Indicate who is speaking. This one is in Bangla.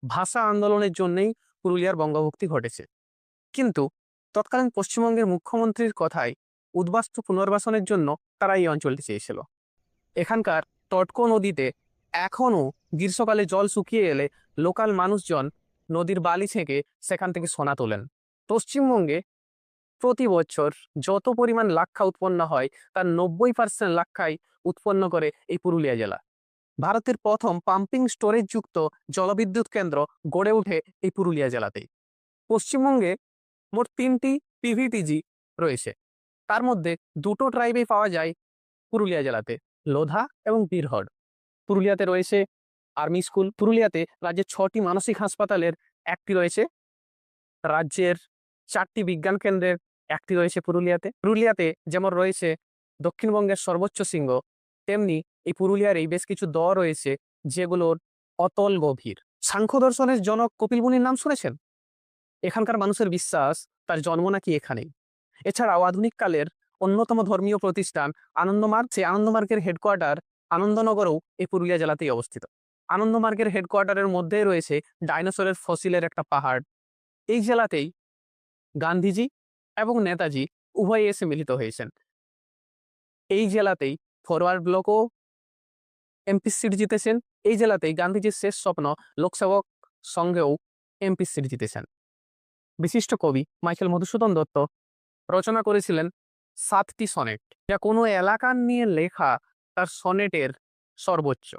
Speaker 1: ভাষা আন্দোলনের জন্যই পুরুলিয়ার বঙ্গভক্তি ঘটেছে। কিন্তু তৎকালীন পশ্চিমবঙ্গের মুখ্যমন্ত্রীর কথায় উদ্বাস্তু পুনর্বাসনের জন্য তারা এই অঞ্চলটি চেয়েছিল। এখানকার টটকো নদীতে এখনো গ্রীষ্মকালে জল শুকিয়ে এলে লোকাল মানুষজন নদীর বালি ছেঁকে সেখান থেকে সোনা তোলেন। পশ্চিমবঙ্গে প্রতি বছর যত পরিমাণ লাক্ষা উৎপন্ন হয় তার 90% লাক্ষাই উৎপন্ন করে এই পুরুলিয়া জেলা। ভারতের প্রথম পাম্পিং স্টোরেজ যুক্ত জলবিদ্যুৎ কেন্দ্র গড়ে ওঠে এই পুরুলিয়া জেলাতেই। পশ্চিমবঙ্গে মোট ৩টি পিভিটিজি রয়েছে। তার মধ্যে দুটো ট্রাইবেই পাওয়া যায় পুরুলিয়া জেলাতে, লোধা এবং বীরহড়। পুরুলিয়াতে রয়েছে আর্মি স্কুল। পুরুলিয়াতে রাজ্যের ৬টি মানসিক হাসপাতালের একটি রয়েছে। রাজ্যের ৪টি বিজ্ঞান কেন্দ্রের একটি রয়েছে পুরুলিয়াতে। পুরুলিয়াতে যেমন রয়েছে দক্ষিণবঙ্গের সর্বোচ্চ শৃঙ্গ, তেমনি এই পুরুলিয়ার এই বেশ কিছু রয়েছে যেগুলোর অতল গভীর। সাংখ্য দর্শনের জনক কপিল মুনির নাম শুনেছেন? এখানকার মানুষের বিশ্বাস তার জন্ম নাকি এখানেই। এছাড়াও আধুনিক কালের অন্যতম ধর্মীয় প্রতিষ্ঠান আনন্দমার্গ, সেই আনন্দমার্গের হেডকোয়ার্টার আনন্দনগরেও এই পুরুলিয়া জেলাতেই অবস্থিত। আনন্দমার্গের হেডকোয়ার্টারের মধ্যেই রয়েছে ডাইনোসরের ফসিলের একটা পাহাড়। এই জেলাতেই গান্ধীজি এবং নেতাজি উভয়ে এসে মিলিত হয়েছেন। এই জেলাতেই ফরওয়ার্ড ব্লকও এমপি সিট জিতেছেন। এই জেলাতেই গান্ধীজির শেষ স্বপ্ন লোকসেবক সংঘেও এমপি সিট জিতেছেন। বিশিষ্ট কবি মাইকেল মধুসূদন দত্ত রচনা করেছিলেন 7টি সনেট, যা কোনো এলাকা নিয়ে লেখা তার সনেটের সর্বোচ্চ।